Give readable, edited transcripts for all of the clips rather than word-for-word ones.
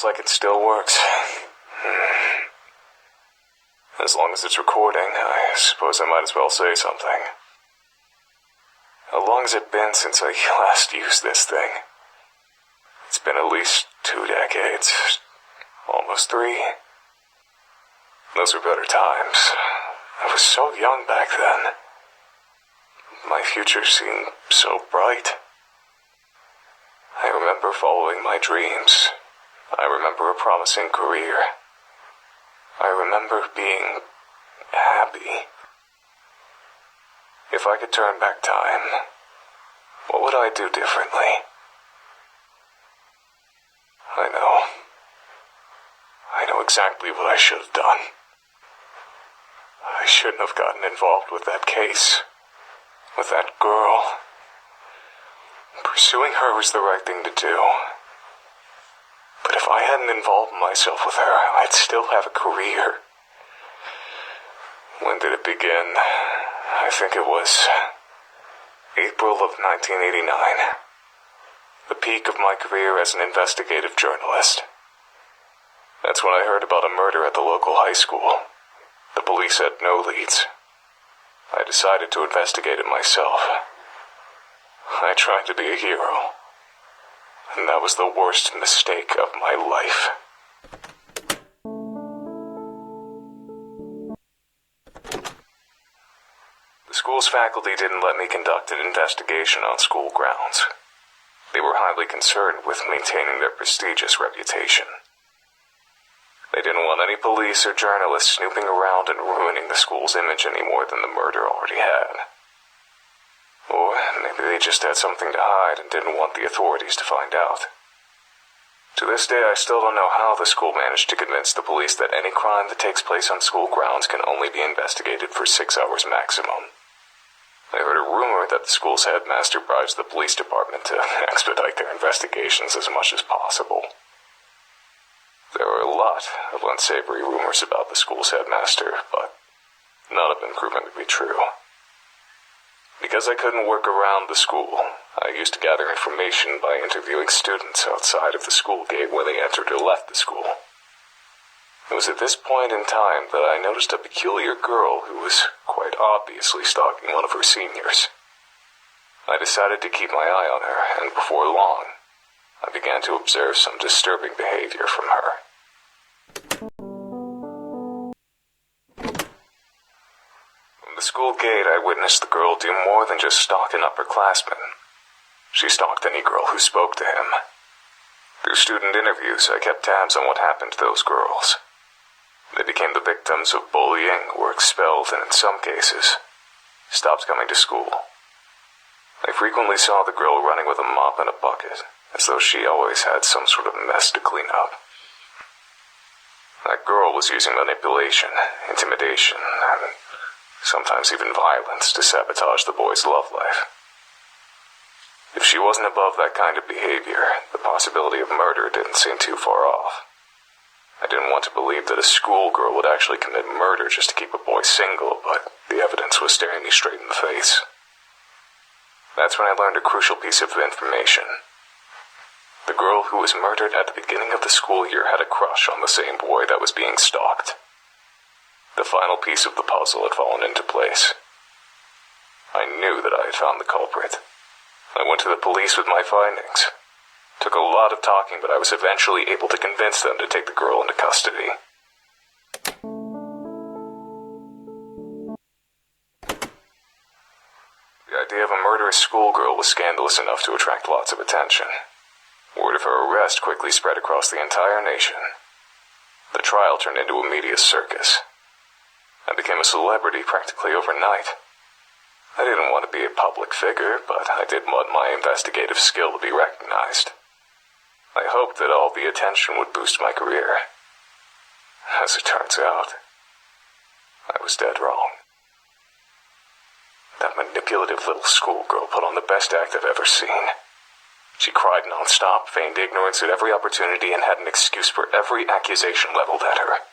Looks like it still works. As long as it's recording, I suppose I might as well say something. How long has it been since I last used this thing? It's been at least 2 decades. Almost 3. Those were better times. I was so young back then. My future seemed so bright. I remember following my dreams. I remember a promising career. I remember being happy. If I could turn back time, what would I do differently? I know exactly what I should have done. I shouldn't have gotten involved with that case, with that girl. Pursuing her was the right thing to do. But if I hadn't involved myself with her, I'd still have a career. When did it begin? I think it was April of 1989. The peak of my career as an investigative journalist. That's when I heard about a murder at the local high school. The police had no leads. I decided to investigate it myself. I tried to be a hero. And that was the worst mistake of my life. The school's faculty didn't let me conduct an investigation on school grounds. They were highly concerned with maintaining their prestigious reputation. They didn't want any police or journalists snooping around and ruining the school's image any more than the murder already had. Or maybe they just had something to hide and didn't want the authorities to find out. To this day, I still don't know how the school managed to convince the police that any crime that takes place on school grounds can only be investigated for 6 hours maximum. I heard a rumor that the school's headmaster bribes the police department to expedite their investigations as much as possible. There were a lot of unsavory rumors about the school's headmaster, but none of them proven to be true. Because I couldn't work around the school, I used to gather information by interviewing students outside of the school gate when they entered or left the school. It was at this point in time that I noticed a peculiar girl who was quite obviously stalking one of her seniors. I decided to keep my eye on her, and before long, I began to observe some disturbing behavior from her. From the school gate, I witnessed the girl do more than just stalk an upperclassman. She stalked any girl who spoke to him. Through student interviews, I kept tabs on what happened to those girls. They became the victims of bullying, were expelled, and in some cases, stopped coming to school. I frequently saw the girl running with a mop and a bucket, as though she always had some sort of mess to clean up. That girl was using manipulation, intimidation, and sometimes even violence to sabotage the boy's love life. If she wasn't above that kind of behavior, the possibility of murder didn't seem too far off. I didn't want to believe that a schoolgirl would actually commit murder just to keep a boy single, but the evidence was staring me straight in the face. That's when I learned a crucial piece of information. The girl who was murdered at the beginning of the school year had a crush on the same boy that was being stalked. The final piece of the puzzle had fallen into place. I knew that I had found the culprit. I went to the police with my findings. Took a lot of talking, but I was eventually able to convince them to take the girl into custody. The idea of a murderous schoolgirl was scandalous enough to attract lots of attention. Word of her arrest quickly spread across the entire nation. The trial turned into a media circus. I became a celebrity practically overnight. I didn't want to be a public figure, but I did want my investigative skill to be recognized. I hoped that all the attention would boost my career. As it turns out, I was dead wrong. That manipulative little schoolgirl put on the best act I've ever seen. She cried non-stop, feigned ignorance at every opportunity, and had an excuse for every accusation leveled at her.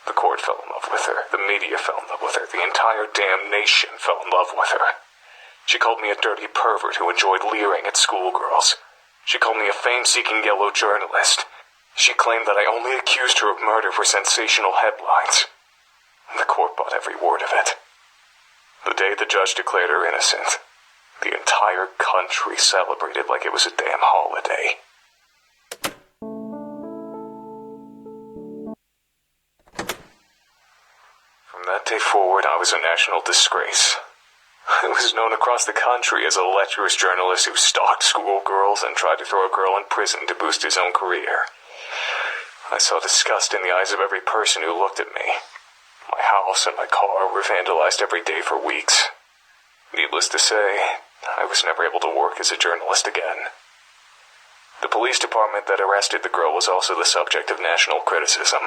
The court fell in love with her. The media fell in love with her. The entire damn nation fell in love with her. She called me a dirty pervert who enjoyed leering at schoolgirls. She called me a fame-seeking yellow journalist. She claimed that I only accused her of murder for sensational headlines. The court bought every word of it. The day the judge declared her innocent, the entire country celebrated like it was a damn holiday. From that day forward, I was a national disgrace. I was known across the country as a lecherous journalist who stalked schoolgirls and tried to throw a girl in prison to boost his own career. I saw disgust in the eyes of every person who looked at me. My house and my car were vandalized every day for weeks. Needless to say, I was never able to work as a journalist again. The police department that arrested the girl was also the subject of national criticism.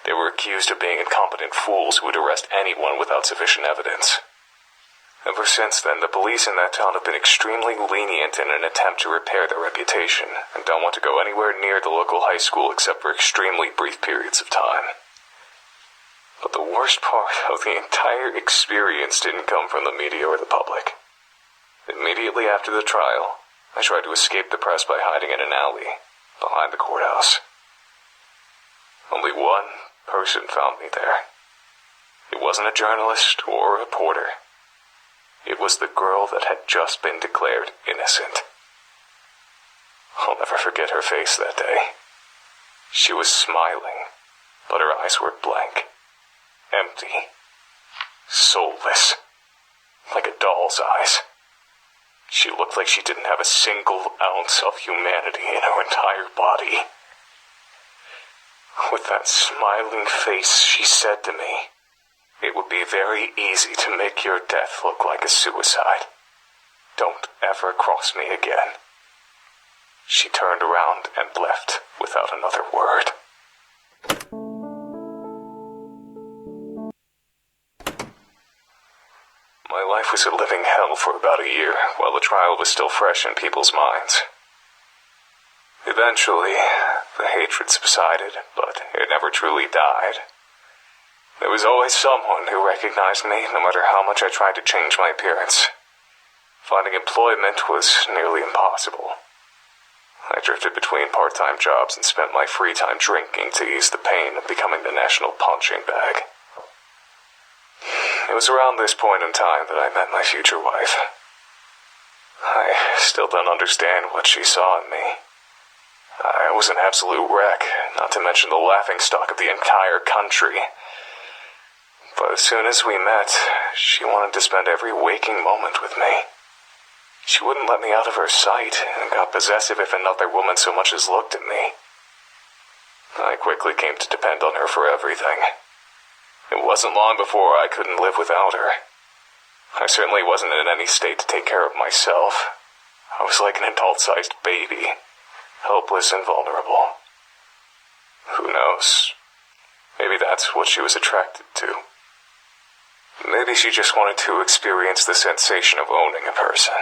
They were accused of being incompetent fools who would arrest anyone without sufficient evidence. Ever since then, the police in that town have been extremely lenient in an attempt to repair their reputation, and don't want to go anywhere near the local high school except for extremely brief periods of time. But the worst part of the entire experience didn't come from the media or the public. Immediately after the trial, I tried to escape the press by hiding in an alley behind the courthouse. Only one person found me there. It wasn't a journalist or a reporter. It was the girl that had just been declared innocent. I'll never forget her face that day. She was smiling, but her eyes were blank, empty, soulless, like a doll's eyes. She looked like she didn't have a single ounce of humanity in her entire body. With that smiling face, she said to me, "It would be very easy to make your death look like a suicide. Don't ever cross me again." She turned around and left without another word. My life was a living hell for about a year while the trial was still fresh in people's minds. Eventually, the hatred subsided, but it never truly died. There was always someone who recognized me, no matter how much I tried to change my appearance. Finding employment was nearly impossible. I drifted between part-time jobs and spent my free time drinking to ease the pain of becoming the national punching bag. It was around this point in time that I met my future wife. I still don't understand what she saw in me. I was an absolute wreck, not to mention the laughingstock of the entire country. But as soon as we met, she wanted to spend every waking moment with me. She wouldn't let me out of her sight and got possessive if another woman so much as looked at me. I quickly came to depend on her for everything. It wasn't long before I couldn't live without her. I certainly wasn't in any state to take care of myself. I was like an adult-sized baby, helpless and vulnerable. Who knows? Maybe that's what she was attracted to. Maybe she just wanted to experience the sensation of owning a person.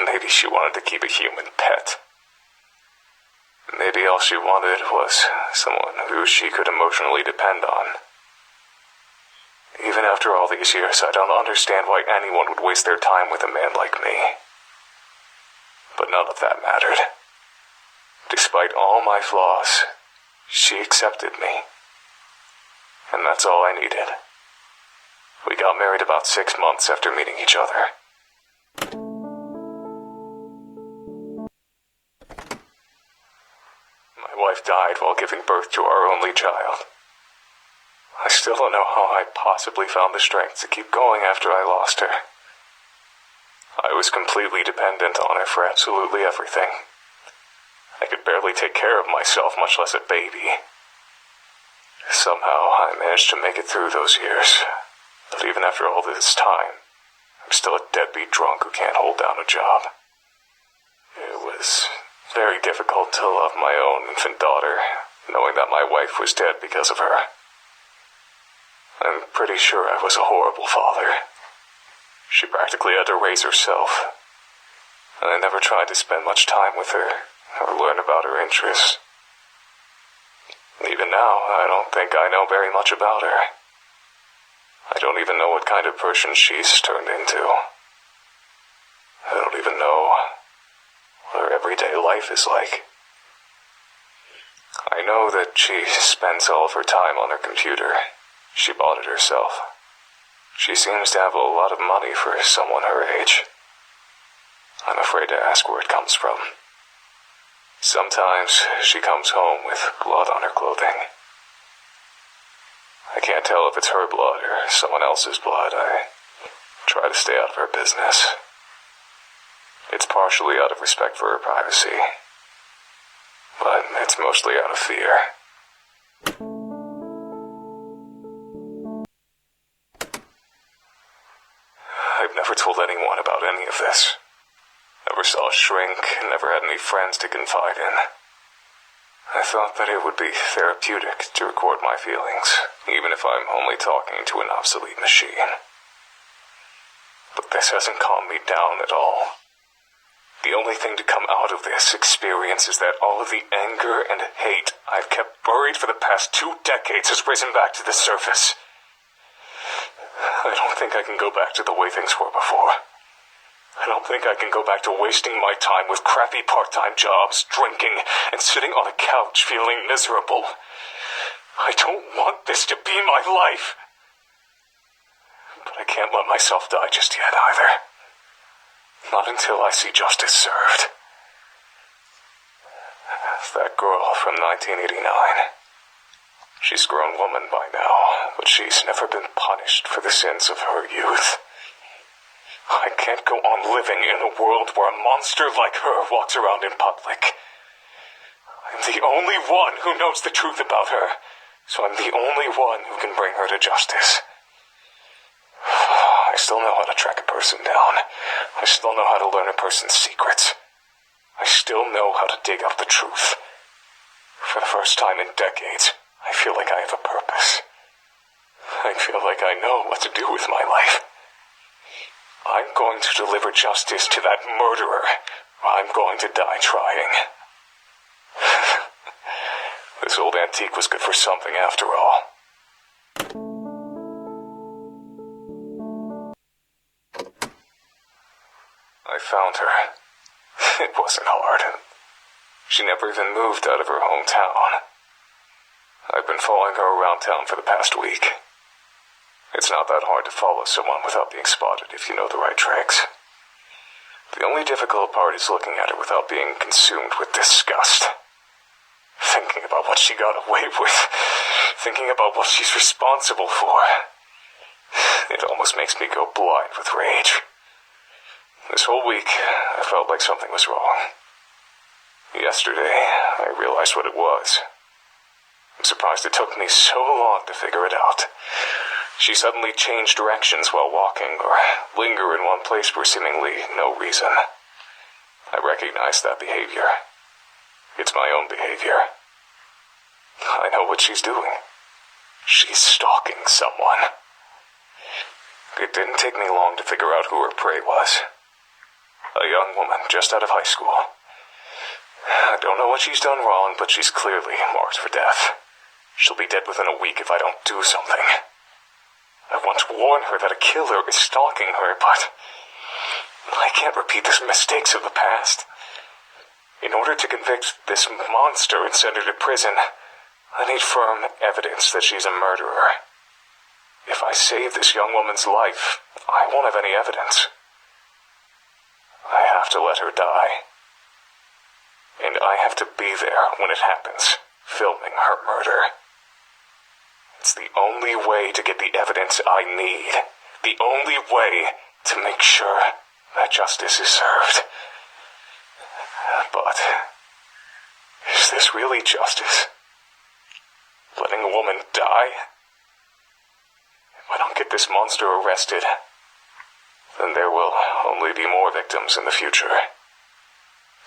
Maybe she wanted to keep a human pet. Maybe all she wanted was someone who she could emotionally depend on. Even after all these years, I don't understand why anyone would waste their time with a man like me. But none of that mattered. Despite all my flaws, she accepted me. And that's all I needed. We got married about 6 months after meeting each other. My wife died while giving birth to our only child. I still don't know how I possibly found the strength to keep going after I lost her. I was completely dependent on her for absolutely everything. I could barely take care of myself, much less a baby. Somehow, I managed to make it through those years. But even after all this time, I'm still a deadbeat drunk who can't hold down a job. It was very difficult to love my own infant daughter, knowing that my wife was dead because of her. I'm pretty sure I was a horrible father. She practically had to raise herself, and I never tried to spend much time with her or learn about her interests. Even now, I don't think I know very much about her. I don't even know what kind of person she's turned into. I don't even know what her everyday life is like. I know that she spends all of her time on her computer. She bought it herself. She seems to have a lot of money for someone her age. I'm afraid to ask where it comes from. Sometimes she comes home with blood on her clothing. I can't tell if it's her blood or someone else's blood. I try to stay out of her business. It's partially out of respect for her privacy, but it's mostly out of fear. I've never told anyone about any of this. Never saw a shrink, never had any friends to confide in. I thought that it would be therapeutic to record my feelings, even if I'm only talking to an obsolete machine. But this hasn't calmed me down at all. The only thing to come out of this experience is that all of the anger and hate I've kept buried for the past 2 decades has risen back to the surface. I don't think I can go back to the way things were before. I don't think I can go back to wasting my time with crappy part-time jobs, drinking, and sitting on a couch feeling miserable. I don't want this to be my life. But I can't let myself die just yet either. Not until I see justice served. That girl from 1989. She's a grown woman by now, but she's never been punished for the sins of her youth. I can't go on living in a world where a monster like her walks around in public. I'm the only one who knows the truth about her, so I'm the only one who can bring her to justice. I still know how to track a person down. I still know how to learn a person's secrets. I still know how to dig up the truth. For the first time in decades, I feel like I have a purpose. I feel like I know what to do with my life. I'm going to deliver justice to that murderer. I'm going to die trying. This old antique was good for something after all. I found her. It wasn't hard. She never even moved out of her hometown. I've been following her around town for the past week. It's not that hard to follow someone without being spotted if you know the right tricks. The only difficult part is looking at her without being consumed with disgust. Thinking about what she got away with. Thinking about what she's responsible for. It almost makes me go blind with rage. This whole week, I felt like something was wrong. Yesterday, I realized what it was. I'm surprised it took me so long to figure it out. She suddenly changed directions while walking, or linger in one place for seemingly no reason. I recognize that behavior. It's my own behavior. I know what she's doing. She's stalking someone. It didn't take me long to figure out who her prey was. A young woman just out of high school. I don't know what she's done wrong, but she's clearly marked for death. She'll be dead within a week if I don't do something. I want to warn her that a killer is stalking her, but I can't repeat the mistakes of the past. In order to convict this monster and send her to prison, I need firm evidence that she's a murderer. If I save this young woman's life, I won't have any evidence. I have to let her die. And I have to be there when it happens, filming her murder. It's the only way to get the evidence I need. The only way to make sure that justice is served. But is this really justice? Letting a woman die? If I don't get this monster arrested, then there will only be more victims in the future.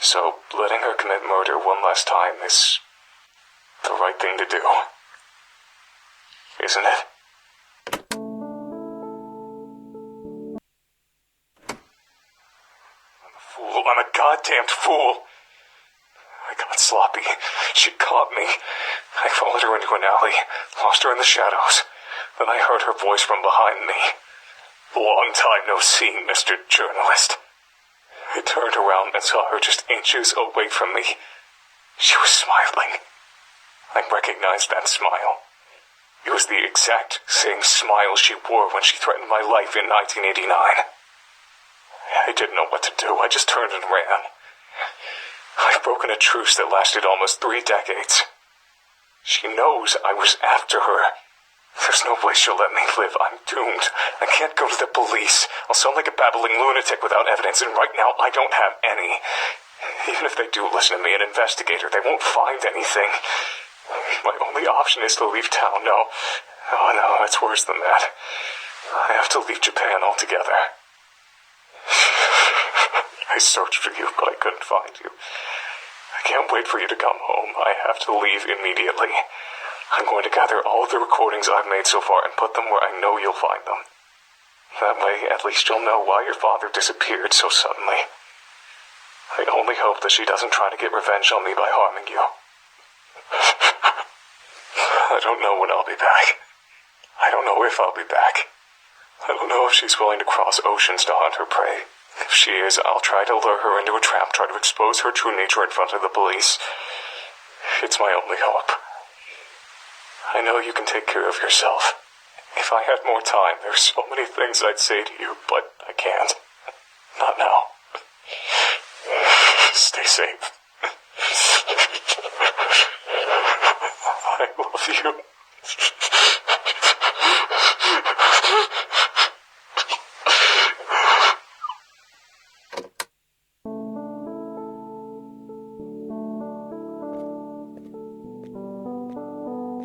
So letting her commit murder one last time is the right thing to do. Isn't it? I'm a fool. I'm a goddamned fool. I got sloppy. She caught me. I followed her into an alley, lost her in the shadows. Then I heard her voice from behind me. Long time no see, Mr. Journalist. I turned around and saw her just inches away from me. She was smiling. I recognized that smile. It was the exact same smile she wore when she threatened my life in 1989. I didn't know what to do. I just turned and ran. I've broken a truce that lasted almost 3 decades. She knows I was after her. There's no way she'll let me live. I'm doomed. I can't go to the police. I'll sound like a babbling lunatic without evidence, and right now I don't have any. Even if they do listen to me and investigate her, they won't find anything. My only option is to leave town. No, it's worse than that. I have to leave Japan altogether. I searched for you, but I couldn't find you. I can't wait for you to come home. I have to leave immediately. I'm going to gather all of the recordings I've made so far and put them where I know you'll find them. That way, at least you'll know why your father disappeared so suddenly. I only hope that she doesn't try to get revenge on me by harming you. I don't know when I'll be back. I don't know if I'll be back. I don't know if she's willing to cross oceans to hunt her prey. If she is, I'll try to lure her into a trap, try to expose her true nature in front of the police. It's my only hope. I know you can take care of yourself. If I had more time, there's so many things I'd say to you, but I can't. Not now. Stay safe.